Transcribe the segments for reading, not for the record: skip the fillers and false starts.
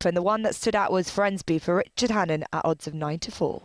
open. The one that stood out was Frensby for Richard Hannon at odds of 9-4.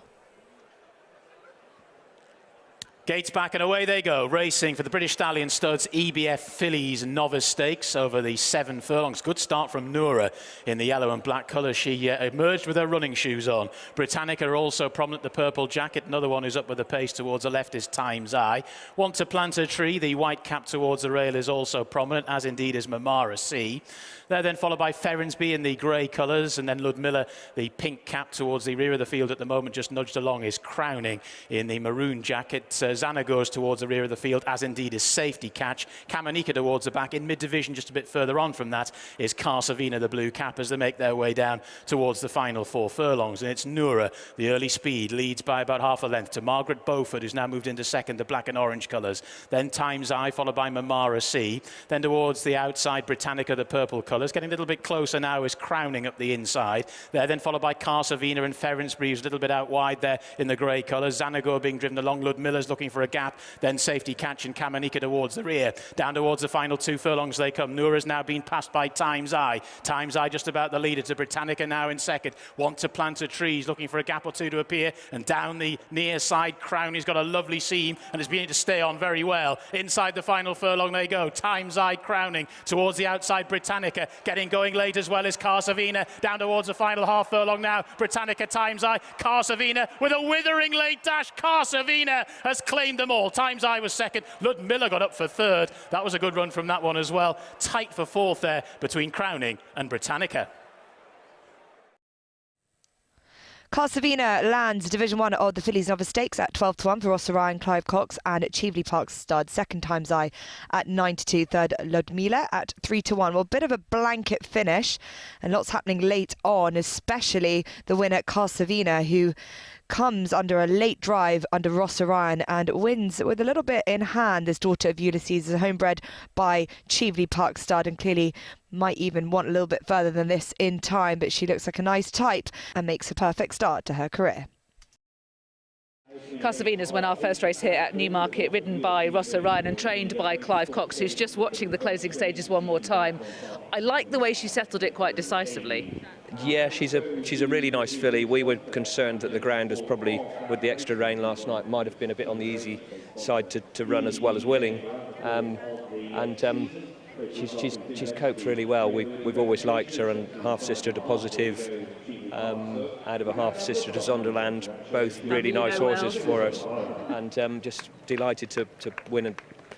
Gates back and away they go, racing for the British Stallion Studs EBF Fillies Novice Stakes over the 7 furlongs. Good start from Noura in the yellow and black colours. She emerged with her running shoes on. Britannica also prominent, the purple jacket. Another one who's up with the pace towards the left is Time's Eye. Want to Plant a Tree, the white cap towards the rail, is also prominent, as indeed is Mamara C. They're then followed by Ferrensby in the grey colours, and then Ludmilla, the pink cap towards the rear of the field at the moment, just nudged along, is Crowning in the maroon jacket. Zana goes towards the rear of the field, as indeed is Safety Catch. Kamanika towards the back. In mid-division, just a bit further on from that, is Carsavina, the blue cap, as they make their way down towards the final 4 furlongs. And it's Noura, the early speed, leads by about half a length to Margaret Beaufort, who's now moved into second, the black and orange colours. Then Time's Eye, followed by Mamara C. Then towards the outside, Britannica, the purple colours. Getting a little bit closer now is Crowning up the inside. They're then followed by Carsavina and Ferrensby, who's a little bit out wide there in the grey colours. Xanagor being driven along. Ludmilla's looking for a gap. Then Safety Catch and Kamanika towards the rear. Down towards the final 2 furlongs they come. Noura's now been passed by Time's Eye. Time's Eye just about the leader to Britannica now in second. Want to Plant a Tree, looking for a gap or two to appear. And down the near side, Crowney's got a lovely seam and is beginning to stay on very well. Inside the final furlong they go. Time's Eye, Crowning towards the outside, Britannica. Getting going late as well as Carsavina. Down towards the final half furlong now. Britannica, Time's Eye, Carsavina with a withering late dash. Carsavina has claimed them all. Time's Eye was second. Ludmilla got up for third. That was a good run from that one as well. Tight for fourth there between Crowning and Britannica. Carsavina lands Division 1 of the Fillies Novice Stakes at 12-1 for Ross Orion, Clive Cox and Cheveley Park Stud. Second, Time's Eye at 9-2. Third, Ludmilla at 3-1. Well, a bit of a blanket finish and lots happening late on, especially the winner Carsavina, who comes under a late drive under Ross Orion and wins with a little bit in hand. This daughter of Ulysses is homebred by Cheveley Park Stud and clearly might even want a little bit further than this in time, but she looks like a nice type and makes a perfect start to her career. Carsavina's won our first race here at Newmarket, ridden by Ross Orion and trained by Clive Cox, who's just watching the closing stages one more time. I like the way she settled it quite decisively. Yeah, she's a really nice filly. We were concerned that the ground was probably, with the extra rain last night, might have been a bit on the easy side to run as well as willing. She's coped really well. We've always liked her, and half sister to Positive, out of a half sister to Zonderland, both really nice horses for us, and just delighted to win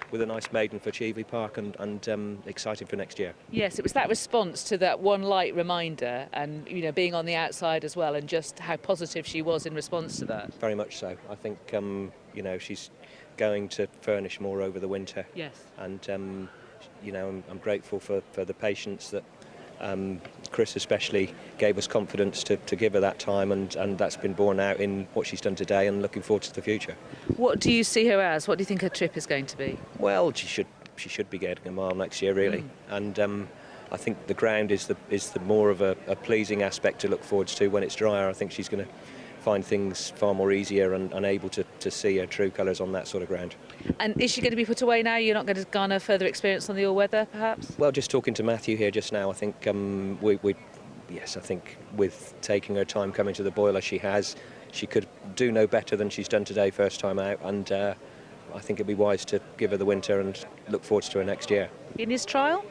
with a nice maiden for Cheveley Park, and excited for next year. Yes, it was that response to that one light reminder, and being on the outside as well, and just how positive she was in response to that. Very much so. I think she's going to furnish more over the winter. Yes. And I'm grateful for the patience that Chris especially gave us confidence to give her that time, and that's been borne out in what she's done today, and looking forward to the future. What do you see her as? What do you think her trip is going to be? Well, she should be getting a mile next year, really. And I think the ground is the more of a pleasing aspect to look forward to when it's drier. I think she's going to find things far more easier and able to see her true colours on that sort of ground. And is she going to be put away now? You're not going to garner further experience on the all-weather, perhaps? Well, just talking to Matthew here just now, I think I think with taking her time coming to the boiler, she could do no better than she's done today, first time out, and I think it'd be wise to give her the winter and look forward to her next year. In his trial?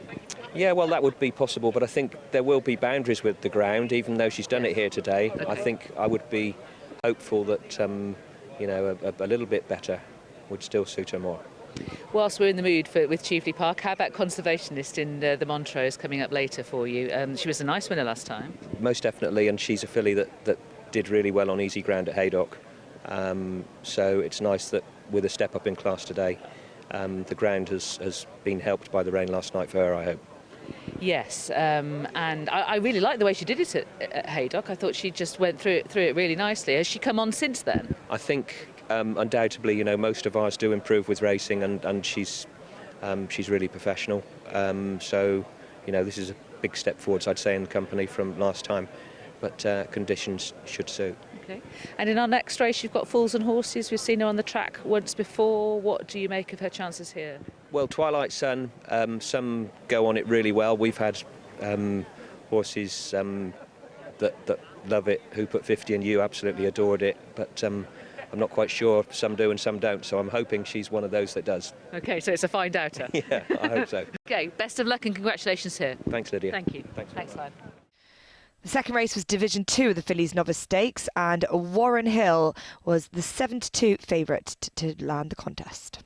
Yeah, well, that would be possible, but I think there will be boundaries with the ground, even though she's done it here today. Okay. I think I would be hopeful that a little bit better would still suit her more. Whilst we're in the mood with Cheveley Park, how about Conservationist in the Montrose coming up later for you? She was a nice winner last time. Most definitely, and she's a filly that did really well on easy ground at Haydock. So it's nice that with a step up in class today, the ground has been helped by the rain last night for her, I hope. Yes, and I really liked the way she did it at Haydock. I thought she just went through it really nicely. Has she come on since then? I think undoubtedly, most of ours do improve with racing, and she's really professional. So, this is a big step forwards, I'd say, in the company from last time. But conditions should suit. Okay. And in our next race, you've got Fools and Horses. We've seen her on the track once before. What do you make of her chances here? Well, Twilight Sun, some go on it really well. We've had horses that love it, who put 50 and You absolutely adored it, but I'm not quite sure. Some do and some don't, so I'm hoping she's one of those that does. OK, so it's a fine doubter. Yeah, I hope so. OK, best of luck and congratulations here. Thanks, Lydia. Thank you. Thanks, Lion. The second race was Division 2 of the Fillies Novice Stakes, and Warren Hill was the 7-2 favourite to land the contest.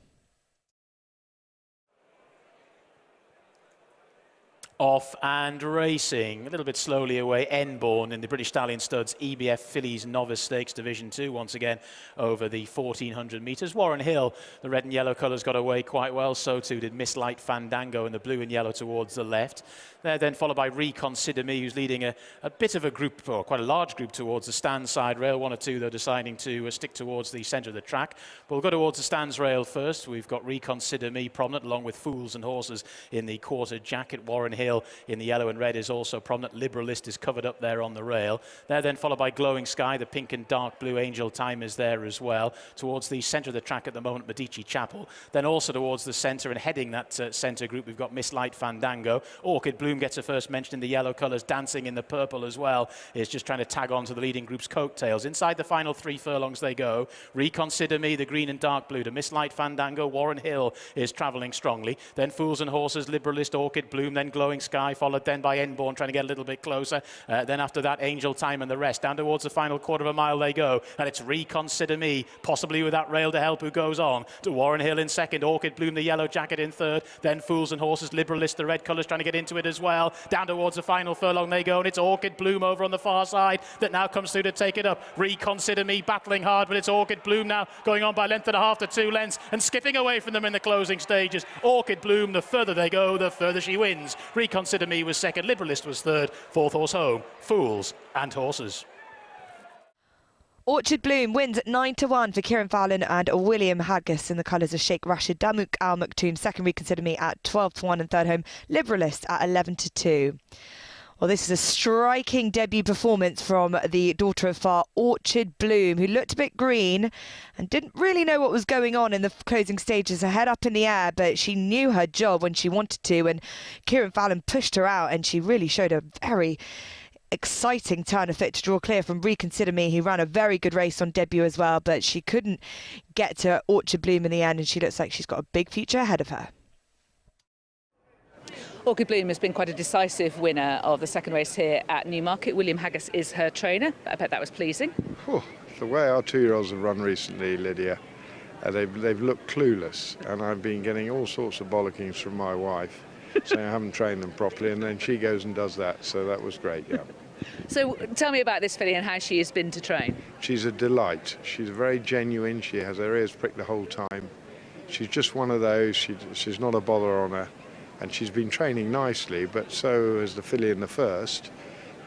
Off and racing, a little bit slowly away, Enborn in the British Stallion Studs EBF Fillies Novice Stakes Division 2, once again over the 1400 metres. Warren Hill, the red and yellow colours got away quite well, so too did Miss Light Fandango in the blue and yellow towards the left. They're then followed by Reconsider Me, who's leading a bit of a group, or quite a large group, towards the stand side rail. One or two, though, deciding to stick towards the centre of the track. But we'll go towards the stands rail first. We've got Reconsider Me prominent, along with Fools and Horses in the quarter jacket. Warren Hill in the yellow and red is also prominent. Liberalist is covered up there on the rail. They're then followed by Glowing Sky, the pink and dark blue. Angel Time is there as well. Towards the centre of the track at the moment, Medici Chapel. Then also towards the centre and heading that centre group, we've got Miss Light Fandango. Orchid Bloom gets a first mention in the yellow colours, dancing in the purple as well, is just trying to tag on to the leading group's coattails. Inside the final 3 furlongs they go. Reconsider Me, the green and dark blue, to Miss Light Fandango. Warren Hill is travelling strongly. Then Fools and Horses, Liberalist, Orchid Bloom, then Glowing Sky, followed then by Enborn, trying to get a little bit closer. Then after that, Angel Time and the rest. Down towards the final quarter of a mile they go, and it's Reconsider Me, possibly with that rail to help, who goes on to Warren Hill in second. Orchid Bloom, the yellow jacket, in third. Then Fools and Horses, Liberalist, the red colours, trying to get into it as well. Down towards the final furlong they go, and it's Orchid Bloom over on the far side that now comes through to take it up. Reconsider Me battling hard, but it's Orchid Bloom now going on by 1.5 lengths to 2 lengths and skipping away from them in the closing stages. Orchid Bloom, the further they go, the further she wins. Reconsider Me was second, Liberalist was third, fourth horse home, Fools and Horses. Orchid Bloom wins at 9-1 for Kieran Fallon and William Haggis in the colours of Sheikh Rashid. Damuk Al Maktoum, second Reconsider Me at 12-1 and third home, Liberalist at 11-2. Well, this is a striking debut performance from the daughter of Far, Orchid Bloom, who looked a bit green and didn't really know what was going on in the closing stages. Her head up in the air, but she knew her job when she wanted to, and Kieran Fallon pushed her out, and she really showed a very exciting turn of fit to draw clear from Reconsider Me. He ran a very good race on debut as well, but she couldn't get to Orchid Bloom in the end, and she looks like she's got a big future ahead of her. Orchid Bloom has been quite a decisive winner of the second race here at Newmarket. William Haggis is her trainer. I bet that was pleasing. Oh, the way our 2-year-olds have run recently, Lydia, they've looked clueless, and I've been getting all sorts of bollockings from my wife saying I haven't trained them properly, and then she goes and does that, so that was great, yeah. So tell me about this filly and how she has been to train. She's a delight. She's very genuine. She has her ears pricked the whole time. She's just one of those. She's not a bother on her. And she's been training nicely, but so has the filly in the first.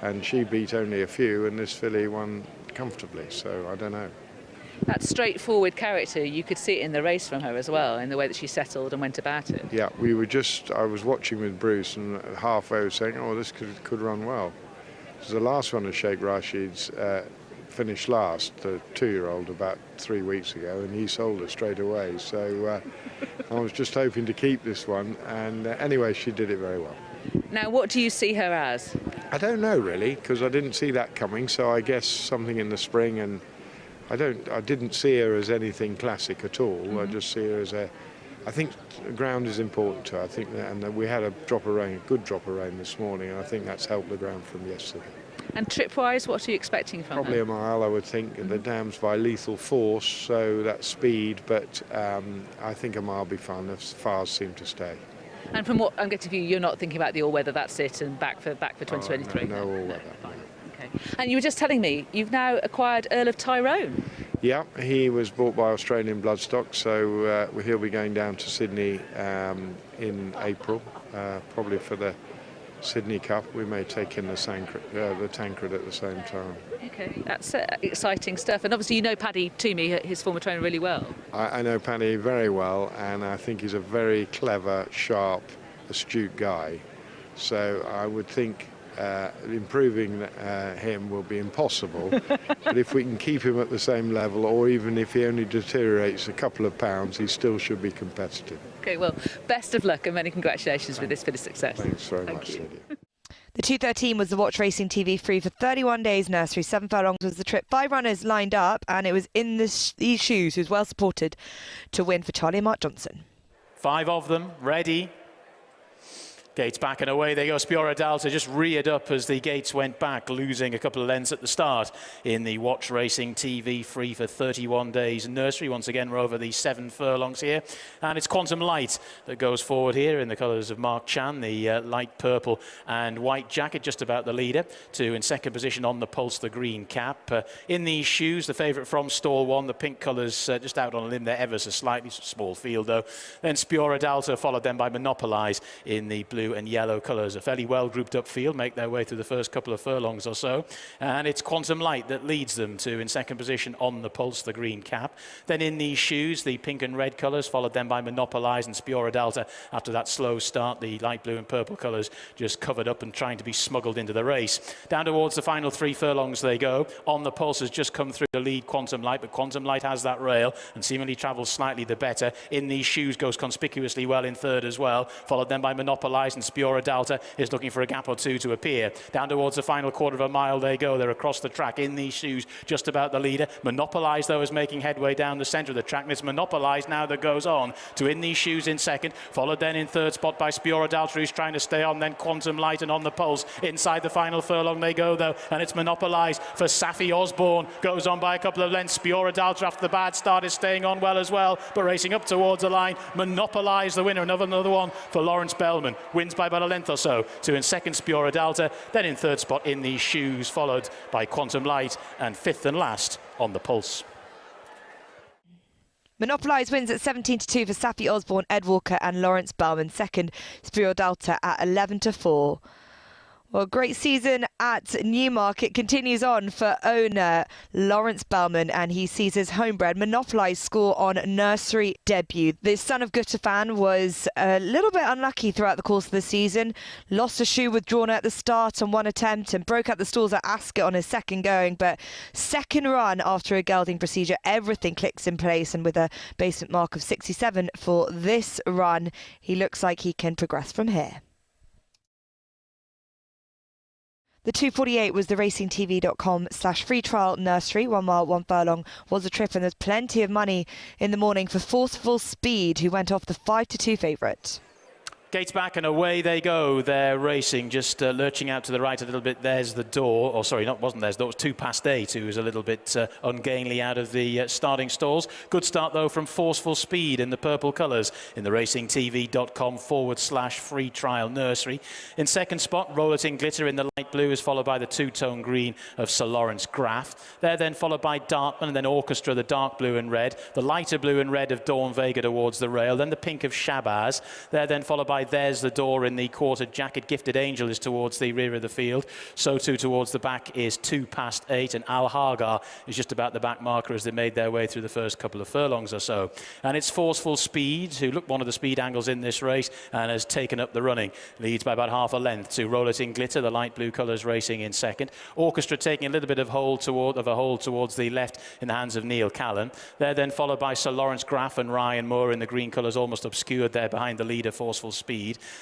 And she beat only a few, and this filly won comfortably. So I don't know. That straightforward character, you could see it in the race from her as well, in the way that she settled and went about it. Yeah, I was watching with Bruce, and halfway was saying, oh, this could run well. So the last one of Sheikh Rashid's finished last, the 2-year-old, about 3 weeks ago, and he sold it straight away. So I was just hoping to keep this one, and anyway, she did it very well. Now, what do you see her as? I don't know really, because I didn't see that coming. So I guess something in the spring, and I didn't see her as anything classic at all. Mm-hmm. I just see her as I think ground is important to her. I think that, and we had a drop of rain, a good drop of rain this morning, and I think that's helped the ground from yesterday. And trip-wise, what are you expecting from Probably her? a mile, I would think. Mm-hmm. The dam's by Lethal Force, so that's speed, but I think a mile will be fine. The fars seem to stay. And from what I'm getting from you, you're not thinking about the all-weather, that's it, and back for 2023? No all-weather. Fine. Okay. And you were just telling me, you've now acquired Earl of Tyrone. Yeah, he was bought by Australian Bloodstock, so he'll be going down to Sydney in April, probably for the Sydney Cup. We may take in the Tancred at the same time. Okay, that's exciting stuff. And obviously you know Paddy Toomey, his former trainer, really well. I know Paddy very well, and I think he's a very clever, sharp, astute guy. So I would think improving him will be impossible. But if we can keep him at the same level, or even if he only deteriorates a couple of pounds, he still should be competitive. Okay, well, best of luck and many congratulations with this bit of success. Thanks very much, Lydia. The 2:13 was the Watch Racing TV free for 31 days nursery. 7 furlongs was the trip. 5 runners lined up, and it was in these shoes, who's well supported, to win for Charlie and Mark Johnson. 5 of them ready. Gates back and away they go. Spiora d'Alta just reared up as the gates went back, losing a couple of lengths at the start in the Watch Racing TV free for 31 days nursery. Once again, we're over the 7 furlongs here. And it's Quantum Light that goes forward here in the colours of Mark Chan, the light purple and white jacket, just about the leader. 2 in second position on the pulse, the green cap. In these shoes, the favourite from stall 1, the pink colours just out on a limb there, ever so slightly, small field though. Then Spiora d'Alta, followed then by Monopolize in the blue and yellow colours. A fairly well grouped up field, make their way through the first couple of furlongs or so. And it's Quantum Light that leads them to in second position on the pulse, the green cap. Then in these shoes, the pink and red colours, followed then by Monopolize and Spiora d'Alta. After that slow start, the light blue and purple colours just covered up and trying to be smuggled into the race. Down towards the final 3 furlongs they go. On the pulse has just come through to lead Quantum Light, but Quantum Light has that rail and seemingly travels slightly the better. In these shoes goes conspicuously well in third as well, followed then by Monopolize, and Spiora d'Alta is looking for a gap or 2 to appear. Down towards the final quarter of a mile they go. They're across the track in these shoes, just about the leader. Monopolize though is making headway down the centre of the track, and it's Monopolize now that goes on to in these shoes in second, followed then in third spot by Spiora d'Alta, who's trying to stay on, then Quantum Light, and on the pulse inside the final furlong they go though, and it's Monopolize for Safi Osborne, goes on by a couple of lengths. Spiora d'Alta after the bad start is staying on well as well, but racing up towards the line. Monopolize the winner, another one for Lawrence Bellman, wins by about a length or so. 2 in second, Spiora d'Alta, then in third spot in these shoes, followed by Quantum Light, and 5th and last on the pulse. Monopolize wins at 17-2 for Safi Osborne, Ed Walker and Lawrence Bellman. Second, Spiora d'Alta at 11-4. Well, great season at Newmarket continues on for owner Lawrence Bellman, and he sees his homebred Monopolize score on nursery debut. The son of Gutafan was a little bit unlucky throughout the course of the season. Lost a shoe withdrawn at the start on one attempt and broke out the stalls at Ascot on his second going, but second run after a gelding procedure, everything clicks in place, and with a basement mark of 67 for this run, he looks like he can progress from here. The 2:48 was the racingtv.com/free trial nursery. 1 mile, 1 furlong was a trip, and there's plenty of money in the morning for Forceful Speed, who went off the 5-2 favourite. Gates back and away they go. They're racing, just lurching out to the right a little bit. There's the door. Oh, sorry, wasn't there's. That was 2 past 8, who was a little bit ungainly out of the starting stalls. Good start, though, from Forceful Speed in the purple colours in the racingtv.com/free trial nursery. In second spot, Roll It in Glitter in the light blue is followed by the 2-tone green of Sir Lawrence Graff. They're then followed by Dartman, and then Orchestra, the dark blue and red. The lighter blue and red of Dawn Vega towards the rail. Then the pink of Shabazz. They're then followed by There's the Door in the quarter jacket. Gifted Angel is towards the rear of the field. So too towards the back is 2 past 8, and Al Hagar is just about the back marker as they made their way through the first couple of furlongs or so. And it's Forceful Speed, who looked one of the speed angles in this race and has taken up the running. Leads by about half a length to Roll It in Glitter, the light blue colours racing in second. Orchestra taking a little bit of a hold towards the left in the hands of Neil Callan. They're then followed by Sir Lawrence Graff and Ryan Moore in the green colours, almost obscured there behind the leader, Forceful Speed.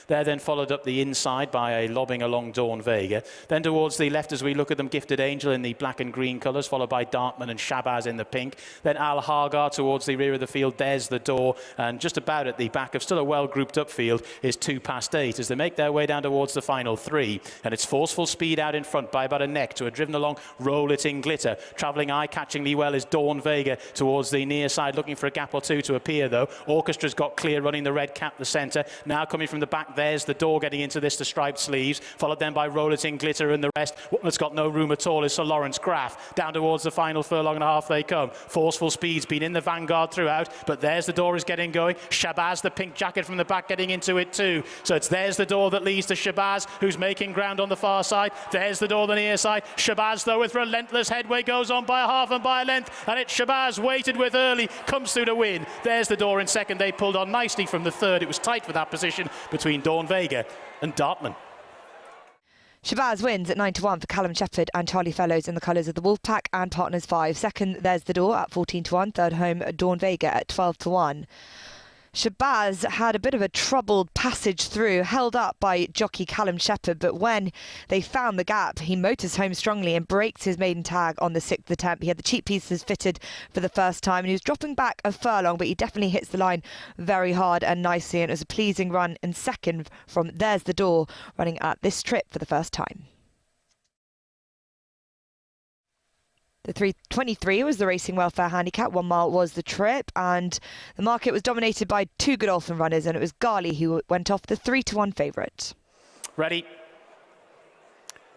They're then followed up the inside by a lobbing along Dawn Vega. Then towards the left, as we look at them, Gifted Angel in the black and green colours, followed by Dartman and Shabazz in the pink. Then Al Hagar towards the rear of the field. There's the Door, and just about at the back of still a well grouped up field is 2 past 8 as they make their way down towards the final 3. And it's Forceful Speed out in front by about a neck to a driven along Roll It in Glitter. Travelling eye-catchingly well is Dawn Vega towards the near side, looking for a gap or 2 to appear though. Orchestra's got clear, running the red cap the centre. Now coming from the back, there's the Door getting into this, the striped sleeves, followed then by Roll It in Glitter, and the rest. One that's got no room at all is Sir Lawrence Graff. Down towards the final furlong and a half they come. Forceful Speed's been in the vanguard throughout, but There's the Door is getting going. Shabazz, the pink jacket from the back, getting into it too. So it's There's the Door that leads to Shabazz, who's making ground on the far side. There's the Door, the near side. Shabazz, though, with relentless headway, goes on by a half and by a length, and it's Shabazz, waited with early, comes through to win. There's the Door in second. They pulled on nicely from the third. It was tight for that position between Dawn Vega and Dartman. Shabazz wins at 9-1 for Callum Shepherd and Charlie Fellows in the colours of the Wolfpack and Partners 5. Second, There's the Door at 14-1. Third home, Dawn Vega at 12-1. Shabazz had a bit of a troubled passage through, held up by jockey Callum Shepherd, but when they found the gap, he motors home strongly and breaks his maiden tag on the 6th attempt. He had the cheek pieces fitted for the first time and he was dropping back a furlong, but he definitely hits the line very hard and nicely, and it was a pleasing run in second from There's the Door, running at this trip for the first time. The 3:23 was the Racing Welfare handicap, 1 mile was the trip, and the market was dominated by 2 Godolphin runners, and it was Gali who went off the 3-1 favourite. Ready.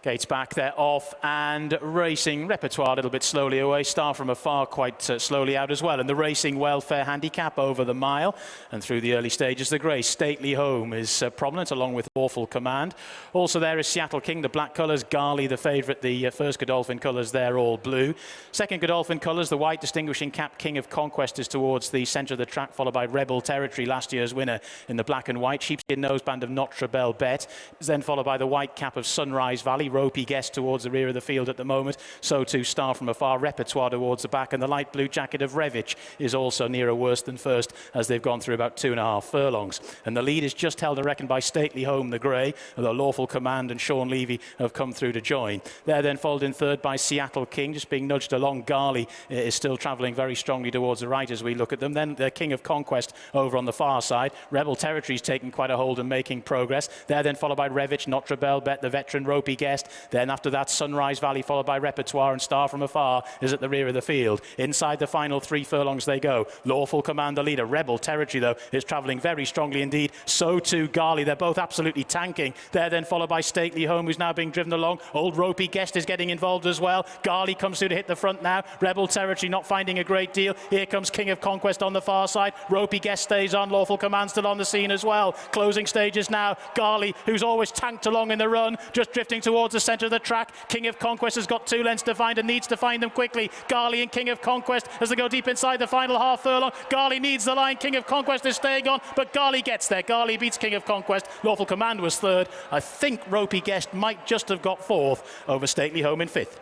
Gates back, they're off and racing. Repertoire a little bit slowly away. Star from Afar quite slowly out as well. And the Racing Welfare handicap over the mile and through the early stages. The grey Stately Home is prominent along with Awful Command. Also there is Seattle King, the black colours. Gali, the favourite, the first Godolphin colours, they're all blue. Second Godolphin colours, the white distinguishing cap King of Conquest is towards the centre of the track, followed by Rebel Territory, last year's winner in the black and white. Sheepskin noseband of Notre Belle Bet is then followed by the white cap of Sunrise Valley. Ropey Guest towards the rear of the field at the moment. So too Star from Afar, Repertoire towards the back, and the light blue jacket of Revich is also nearer worse than first as they've gone through about 2.5 furlongs. And the lead is just held, I reckon, by Stately Home, the grey, although Lawful Command and Sean Levy have come through to join. They're then followed in third by Seattle King, just being nudged along. Gali is still travelling very strongly towards the right as we look at them. Then the King of Conquest over on the far side. Rebel Territory's taking quite a hold and making progress. They're then followed by Revich, Notre Belle Bet, the veteran Ropey Guest. Then after that, Sunrise Valley, followed by Repertoire, and Star from Afar is at the rear of the field. Inside the final 3 furlongs they go. Lawful Command, the leader. Rebel Territory, though, is travelling very strongly indeed. So too Gali. They're both absolutely tanking. They're then followed by Stately Home, who's now being driven along. Old Ropey Guest is getting involved as well. Gali comes through to hit the front now. Rebel Territory not finding a great deal. Here comes King of Conquest on the far side. Ropey Guest stays on. Lawful Command still on the scene as well. Closing stages now. Gali, who's always tanked along in the run, just drifting towards the centre of the track. King of Conquest has got 2 lengths to find and needs to find them quickly. Gali and King of Conquest as they go deep inside the final half furlong. Gali needs the line. King of Conquest is staying on, but Gali gets there. Gali beats King of Conquest. Lawful Command was third. I think Ropey Guest might just have got fourth over Stately Home in fifth.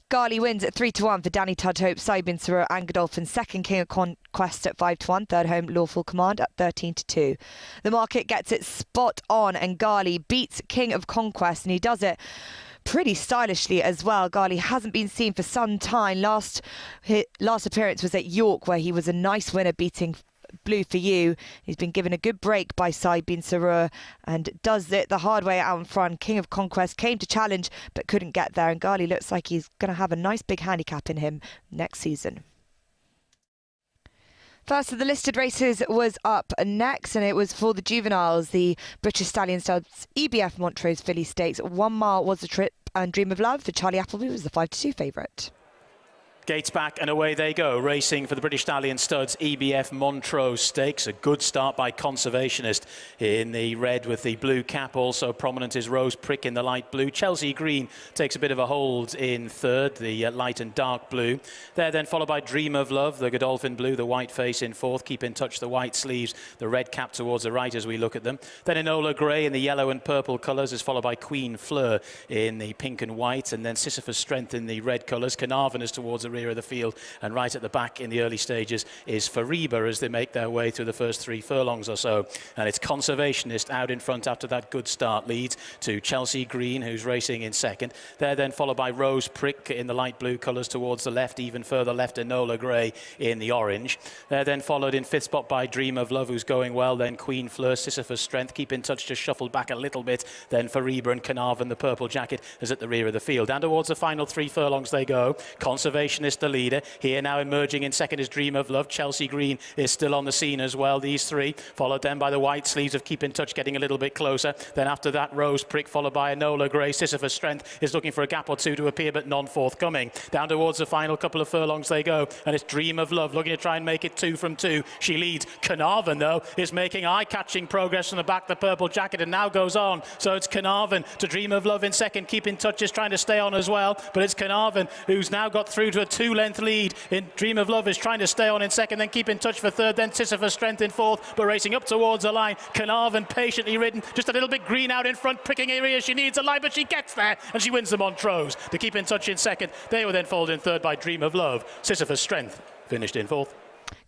Gali wins at 3-1 for Danny Tudhope, Saibin Sarur and Godolphin. Second King of Conquest at 5-1. Third home Lawful Command at 13-2. The market gets it spot on and Gali beats King of Conquest, and he does it pretty stylishly as well. Gali hasn't been seen for some time. His last appearance was at York, where he was a nice winner, beating Blue for You. He's been given a good break by Saibin Sarur and does it the hard way out in front. King of Conquest came to challenge but couldn't get there, and Gali looks like he's going to have a nice big handicap in him next season. First of the listed races was up next, and it was for the juveniles, the British Stallion Studs EBF Montrose Filly Stakes. 1 mile was the trip, and Dream of Love for Charlie Appleby was the 5-2 favourite. Gates back and away they go, racing for the British Stallion Studs EBF Montrose Stakes. A good start by Conservationist in the red with the blue cap. Also prominent is Rose Prick in the light blue. Chelsea Green takes a bit of a hold in third, the light and dark blue. They're then followed by Dream of Love, the Godolphin blue, the white face in fourth. Keep in touch, the white sleeves, the red cap towards the right as we look at them. Then Enola Grey in the yellow and purple colours is followed by Queen Fleur in the pink and white, and then Sisyphus Strength in the red colours. Carnarvon is towards the rear of the field, and right at the back in the early stages is Fariba as they make their way through the first 3 furlongs or so. And it's Conservationist out in front after that good start, leads to Chelsea Green, who's racing in second. They're then followed by Rose Prick in the light blue colours towards the left, even further left Enola Grey in the orange. They're then followed in fifth spot by Dream of Love, who's going well, then Queen Fleur, Sisyphus Strength, Keep in Touch just shuffled back a little bit, then Fariba and Carnarvon, the purple jacket, is at the rear of the field. And towards the final 3 furlongs they go. Conservationist the leader. Here now emerging in second is Dream of Love. Chelsea Green is still on the scene as well. These 3 followed then by the white sleeves of Keep in Touch, getting a little bit closer. Then after that Rose Prick followed by Enola Grey. Sisyphus Strength is looking for a gap or 2 to appear, but none forthcoming. Down towards the final couple of furlongs they go, and it's Dream of Love looking to try and make it 2 from 2. She leads. Carnarvon though is making eye-catching progress from the back, the purple jacket, and now goes on. So it's Carnarvon to Dream of Love in second. Keep in Touch is trying to stay on as well, but it's Carnarvon who's now got through to a 2-length lead. In Dream of Love is trying to stay on in second, then Keep in Touch for third, then Sisyphus Strength in fourth, but racing up towards the line. Carnarvon patiently ridden, just a little bit green out in front, pricking areas she needs a line, but she gets there and she wins the Montrose. To Keep in Touch in second, they were then followed in third by Dream of Love. Sisyphus Strength finished in fourth.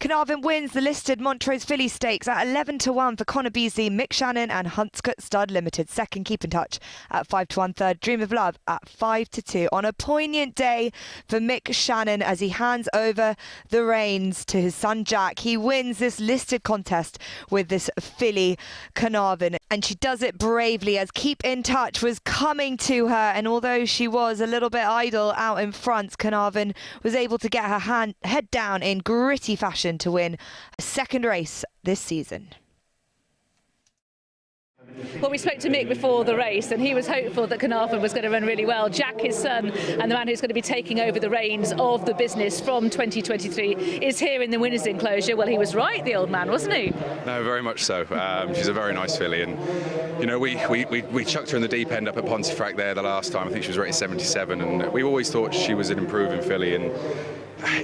Carnarvon wins the listed Montrose Filly Stakes at 11-1 for Connor Beasley, Mick Shannon and Hunscott Stud Limited. Second, Keep in Touch at 5-1. Third, Dream of Love at 5-2. On a poignant day for Mick Shannon as he hands over the reins to his son Jack. He wins this listed contest with this filly Carnarvon, and she does it bravely as Keep in Touch was coming to her, and although she was a little bit idle out in front, Carnarvon was able to get her head down in gritty fashion to win a second race this season. Well, we spoke to Mick before the race and he was hopeful that Carnarvon was going to run really well. Jack, his son, and the man who's going to be taking over the reins of the business from 2023 is here in the winners' enclosure. Well, he was right, the old man, wasn't he? No, very much so. She's a very nice filly, and you know, we chucked her in the deep end up at Pontefract there the last time. I think she was rated 77, and we always thought she was an improving filly, and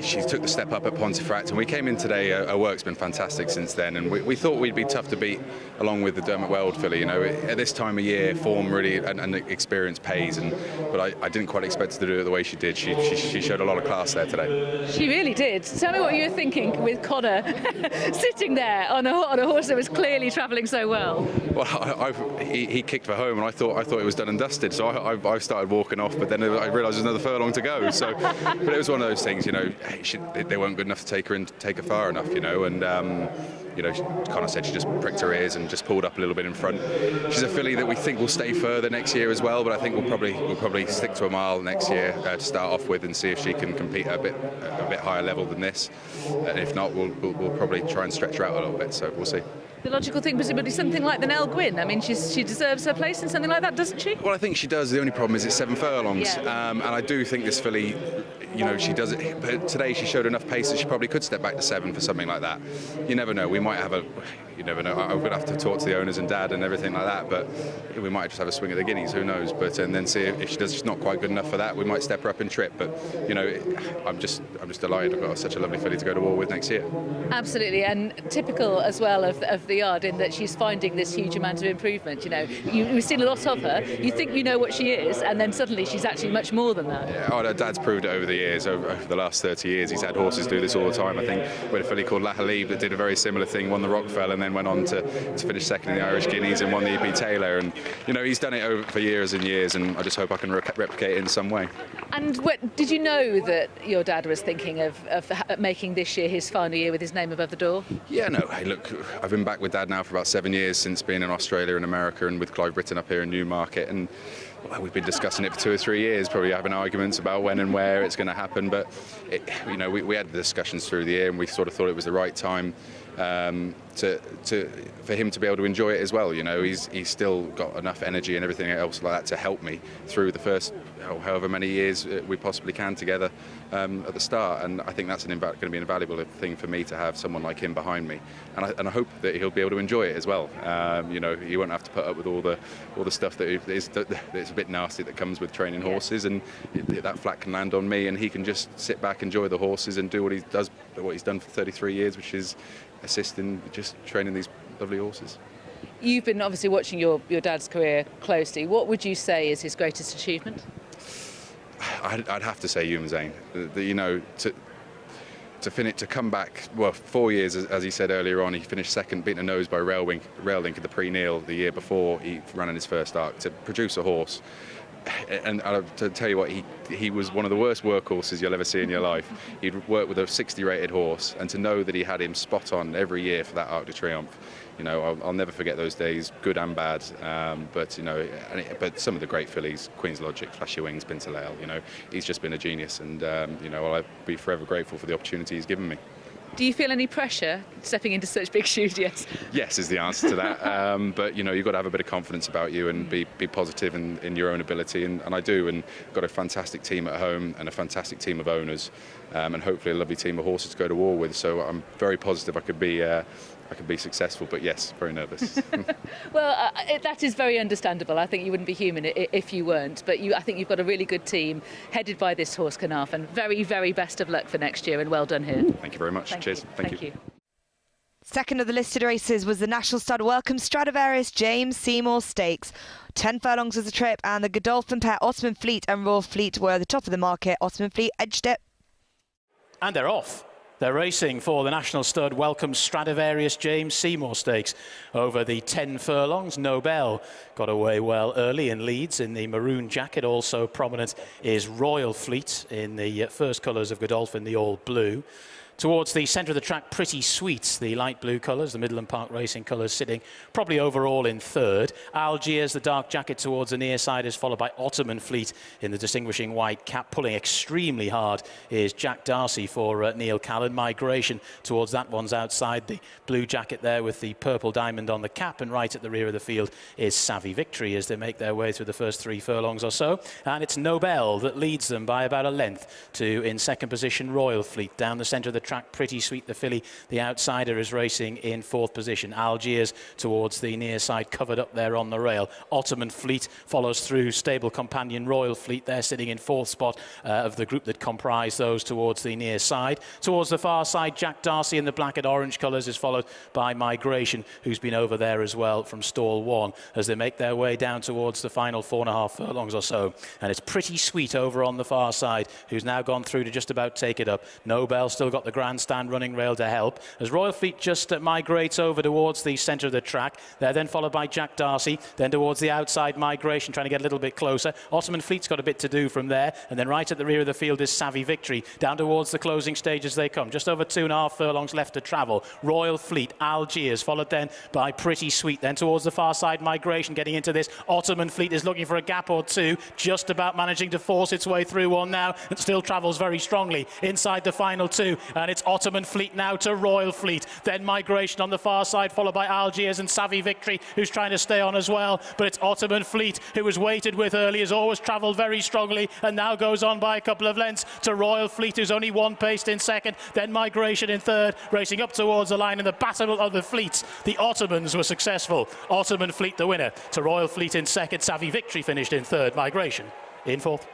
she took the step up at Pontefract, and we came in today. Her work's been fantastic since then, and we thought we'd be tough to beat along with the Dermot Weld filly. You know, at this time of year, form really and experience pays, but I didn't quite expect her to do it the way she did. She showed a lot of class there today. She really did. Tell me what you were thinking with Connor sitting there on a horse that was clearly travelling so well. Well, he kicked for home, and I thought it was done and dusted. So I started walking off, but then I realised there's another furlong to go. So, but it was one of those things, you know. They weren't good enough to take her in, take her far enough, you know, and you know, Connor said she just pricked her ears and just pulled up a little bit in front. She's a filly that we think will stay further next year as well, but I think we'll probably stick to a mile next year to start off with and see if she can compete at a bit higher level than this. And if not, we'll probably try and stretch her out a little bit. So we'll see. The logical thing was be something like the Nell Gwyn. I mean, she deserves her place in something like that, doesn't she? Well, I think she does. The only problem is it's 7 furlongs, yeah. And I do think this filly, you know, she does it. But today she showed enough pace that she probably could step back to 7 for something like that. You never know. We might have you never know. I'm going to have to talk to the owners and dad and everything like that. But we might just have a swing at the guineas. Who knows? But and then see if she's not quite good enough for that. We might step her up in trip. But you know, I'm just delighted. I've got such a lovely filly to go to war with next year. Absolutely, and typical as well of the yard in that she's finding this huge amount of improvement. You know, we've seen a lot of her. You think you know what she is, and then suddenly she's actually much more than that. Yeah, her dad's proved it over the years. Over the last 30 years, he's had horses do this all the time. I think we had a filly called La Halib that did a very similar thing, won the Rockfell, and then went on to finish second in the Irish Guineas and won the EP Taylor. And you know, he's done it over for years and years, and I just hope I can replicate it in some way. And did you know that your dad was thinking of making this year his final year with his name above the door? Yeah, no. Hey, look, I've been back with Dad now for about 7 years since being in Australia and America, and with Clive Britton up here in Newmarket, and well, we've been discussing it for 2 or 3 years, probably having arguments about when and where it's going to happen. But you know, we had the discussions through the year, and we sort of thought it was the right time for him to be able to enjoy it as well. You know, he's still got enough energy and everything else like that to help me through the first however many years we possibly can together at the start. And I think that's going to be an invaluable thing for me to have someone like him behind me. And I hope that he'll be able to enjoy it as well. You know, he won't have to put up with all the stuff that's a bit nasty that comes with training horses, and that flat can land on me, and he can just sit back, enjoy the horses, and do what he's done for 33 years, which is assist in just training these lovely horses. You've been obviously watching your dad's career closely. What would you say is his greatest achievement? I'd have to say Human Zane. You know, to come back, well, 4 years, as he said earlier on, he finished second, beaten a nose by Railink at the Pre-Neil the year before he ran in his first arc. To produce a horse, and to tell you what, he was one of the worst workhorses you'll ever see in your life. He'd worked with a 60 rated horse, and to know that he had him spot on every year for that Arc de Triomphe, you know, I'll never forget those days, good and bad. But you know, but some of the great fillies, Queen's Logic, Flashy Wings, Pintalale, you know, he's just been a genius, and you know, I'll be forever grateful for the opportunity he's given me. Do you feel any pressure stepping into such big shoes? Yes is the answer to that. But you know, you've got to have a bit of confidence about you and be positive in your own ability, and I do. And got a fantastic team at home and a fantastic team of owners, and hopefully a lovely team of horses to go to war with. So I'm very positive I could be successful, but yes, very nervous. Well, that is very understandable. I think you wouldn't be human if you weren't. But I think you've got a really good team headed by this horse, Carnarvon. Very, very best of luck for next year, and well done here. Thank you very much. Cheers. Thank you. Second of the listed races was the National Stud Welcome Stradivarius James Seymour Stakes. 10 furlongs was the trip, and the Godolphin pair, Ottoman Fleet and Royal Fleet, were at the top of the market. Ottoman Fleet edged it. And they're off. They're racing for the National Stud Welcome Stradivarius James Seymour Stakes over the 10 furlongs. Nobel got away well early and leads in the maroon jacket. Also prominent is Royal Fleet in the first colours of Godolphin, the all blue. Towards the centre of the track, Pretty Sweet, the light blue colours, the Midland Park Racing colours, sitting probably overall in third. Algiers, the dark jacket, towards the near side, is followed by Ottoman Fleet in the distinguishing white cap. Pulling extremely hard is Jack Darcy for Neil Callan. Migration towards that one's outside. The blue jacket there with the purple diamond on the cap, and right at the rear of the field is Savvy Victory as they make their way through the first 3 furlongs or so. And it's Nobel that leads them by about a length to, in second position, Royal Fleet. Down the centre of the track, Pretty Sweet, the filly, the outsider, is racing in 4th position. Algiers towards the near side, covered up there on the rail. Ottoman Fleet follows through stable companion Royal Fleet. They're sitting in 4th spot of the group that comprise those towards the near side. Towards the far side, Jack Darcy in the black and orange colours is followed by Migration, who's been over there as well from stall 1 as they make their way down towards the final 4.5 furlongs or so. And it's Pretty Sweet over on the far side, who's now gone through to just about take it up. Nobel still got the grandstand running rail to help as Royal Fleet just migrates over towards the centre of the track. They're then followed by Jack Darcy, then towards the outside, Migration, trying to get a little bit closer. Ottoman Fleet's got a bit to do from there, and then right at the rear of the field is Savvy Victory. Down towards the closing stage as they come, just over 2.5 furlongs left to travel. Royal Fleet, Algiers, followed then by Pretty Sweet. Then towards the far side, Migration getting into this. Ottoman Fleet is looking for a gap or two, just about managing to force its way through one now, and still travels very strongly inside the final 2. And it's Ottoman Fleet now to Royal Fleet. Then Migration on the far side, followed by Algiers and Savvy Victory, who's trying to stay on as well. But it's Ottoman Fleet, who was weighted with early, has always travelled very strongly, and now goes on by a couple of lengths to Royal Fleet, who's only 1 paced in second. Then Migration in third, racing up towards the line in the battle of the fleets. The Ottomans were successful. Ottoman Fleet the winner, to Royal Fleet in second. Savvy Victory finished in third. Migration in fourth.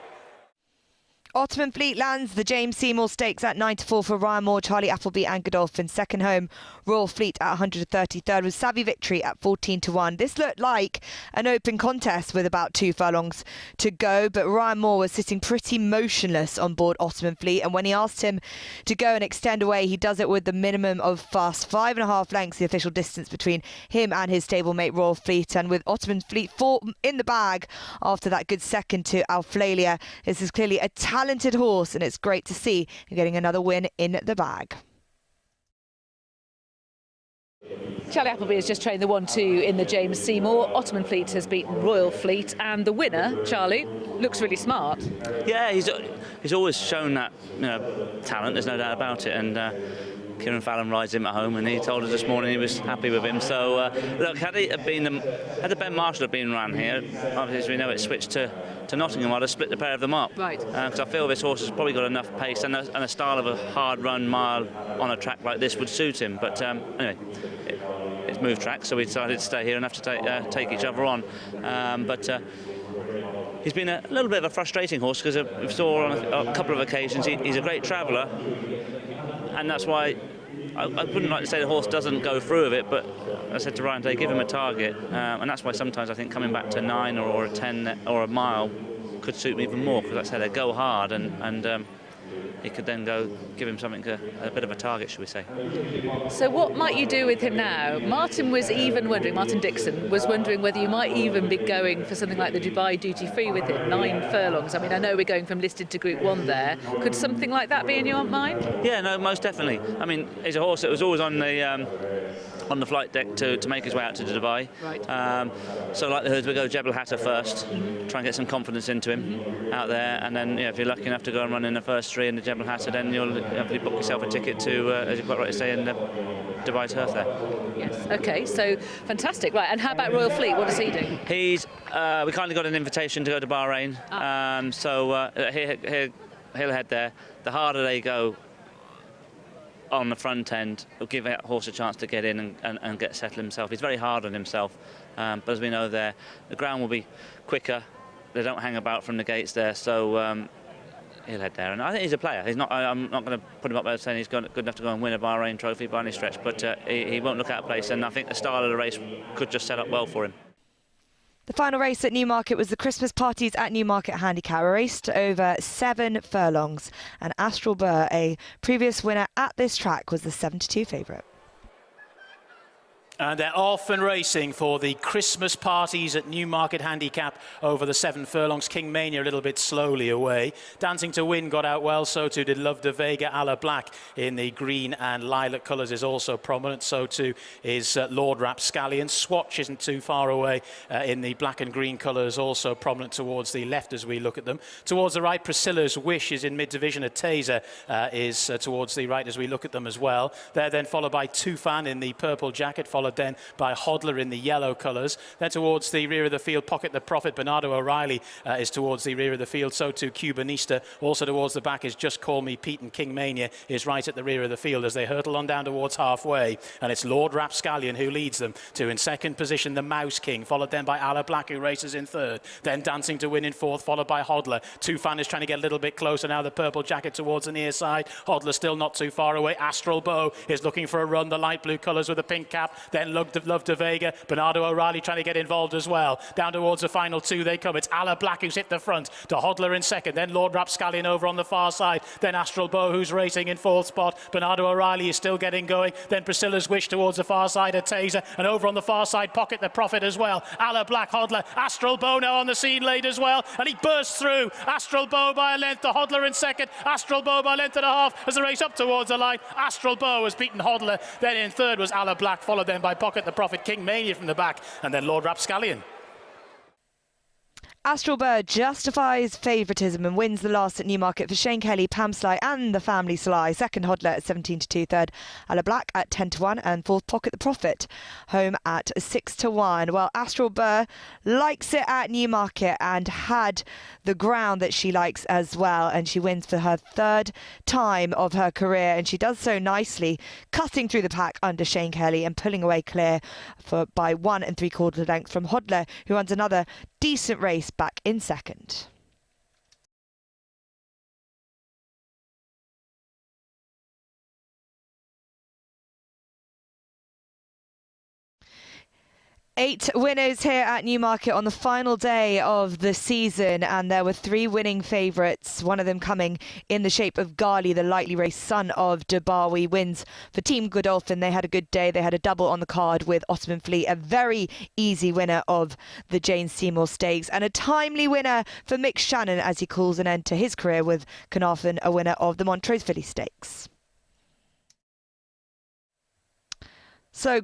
Ottoman Fleet lands the James Seymour Stakes at 9-4 for Ryan Moore, Charlie Appleby and Godolphin. Second home, Royal Fleet at 133rd with Savvy Victory at 14-1. This looked like an open contest with about 2 furlongs to go, but Ryan Moore was sitting pretty motionless on board Ottoman Fleet, and when he asked him to go and extend away, he does it with the minimum of fast 5.5 lengths, the official distance between him and his stablemate Royal Fleet. And with Ottoman Fleet 4 in the bag after that good second to Alflalia, this is clearly a talented horse, and it's great to see him getting another win in the bag. Charlie Appleby has just trained the 1-2 in the James Seymour. Ottoman Fleet has beaten Royal Fleet, and the winner, Charlie, looks really smart. Yeah, he's always shown that talent. There's no doubt about it, and Kieran Fallon rides him at home, and he told us this morning he was happy with him. So look, had the Ben Marshall been run here, obviously as we know it switched to Nottingham, I'd have split the pair of them up. Right. Because I feel this horse has probably got enough pace, and a style of a hard run mile on a track like this would suit him. But anyway, it's move track, so we decided to stay here and have to take each other on. He's been a little bit of a frustrating horse because we saw on a couple of occasions he's a great traveller, and that's why I wouldn't like to say the horse doesn't go through with it, but I said to Ryan today, give him a target, and that's why sometimes I think coming back to 9 or a 10 or a mile could suit me even more, because like I said, they go hard, and he could then go give him something, a bit of a target, should we say. So what might you do with him now? Martin Dixon was wondering whether you might even be going for something like the Dubai Duty Free with him, 9 furlongs. I mean, I know we're going from listed to Group 1 there. Could something like that be in your mind? Yeah, no, most definitely. I mean, he's a horse that was always on the flight deck to make his way out to Dubai. Right. So likelihood we go Jebel Hatter first, try and get some confidence into him out there, and then if you're lucky enough to go and run in the first 3 in the Jebel Hatter, then you'll hopefully book yourself a ticket to, as you're quite right to say, in the Dubai turf there. Yes. Okay. So fantastic. Right. And how about Royal Fleet? What does he do? He's we kindly got an invitation to go to Bahrain. So he'll head there. The harder they go on the front end, will give that horse a chance to get in and get settled himself. He's very hard on himself, but as we know there, the ground will be quicker. They don't hang about from the gates there, so he'll head there. And I think he's a player. I'm not going to put him up there saying he's good enough to go and win a Bahrain trophy by any stretch, but he won't look out of place, and I think the style of the race could just set up well for him. The final race at Newmarket was the Christmas Parties at Newmarket Handicap, raced over 7 furlongs, and Astral Burr, a previous winner at this track, was the 7-2 favourite. And they're off and racing for the Christmas Parties at Newmarket Handicap over the 7 furlongs. King Mania a little bit slowly away. Dancing to Win got out well, so too did Love de Vega. A la Black in the green and lilac colours is also prominent, so too is Lord Rapscallion. Swatch isn't too far away in the black and green colours, also prominent towards the left as we look at them. Towards the right, Priscilla's Wish is in mid-division. A Taser is towards the right as we look at them as well. They're then followed by Tufan in the purple jacket, followed then by Hodler in the yellow colours. Then towards the rear of the field, Pocket the Prophet. Bernardo O'Reilly is towards the rear of the field, so too Cubanista. Also towards the back is Just Call Me Pete, and King Mania is right at the rear of the field as they hurtle on down towards halfway. And it's Lord Rapscallion who leads them to, in second position, the Mouse King, followed then by A la Black, who races in third. Then Dancing to Win in fourth, followed by Hodler. Tufan is trying to get a little bit closer now, the purple jacket towards the near side. Hodler still not too far away. Astral Bow is looking for a run, the light blue colours with a pink cap. Then Love de Vega. Bernardo O'Reilly trying to get involved as well. Down towards the final 2 they come. It's A la Black who's hit the front, to Hodler in second, then Lord Rapscallion over on the far side, then Astral Bow who's racing in fourth spot. Bernardo O'Reilly is still getting going, then Priscilla's Wish towards the far side, A Taser, and over on the far side, Pocket the Prophet as well. A la Black, Hodler, Astral Bow now on the scene late as well, and he bursts through. Astral Bow by a length, to Hodler in second, Astral Bow by a length and a half as the race up towards the line. Astral Bow has beaten Hodler, then in third was A la Black, followed then by Pocket the Prophet, King Mania from the back, and then Lord Rapscallion. Astral Burr justifies favouritism and wins the last at Newmarket for Shane Kelly, Pam Sly and the Family Sly. Second, Hodler at 17-2. Third, A la Black at 10-1. And fourth, Pocket the Prophet, home at 6-1. Well, Astral Burr likes it at Newmarket and had the ground that she likes as well. And she wins for her third time of her career. And she does so nicely, cutting through the pack under Shane Kelly and pulling away clear by 1 3/4 length from Hodler, who runs another decent race back in second. Eight winners here at Newmarket on the final day of the season, and there were 3 winning favourites, one of them coming in the shape of Gali, the lightly raced son of Dabawi. Wins for Team Godolphin. They had a good day. They had a double on the card with Ottoman Fleet, a very easy winner of the Jane Seymour Stakes, and a timely winner for Mick Shannon as he calls an end to his career with Carnarvon, a winner of the Montrose Filly Stakes. So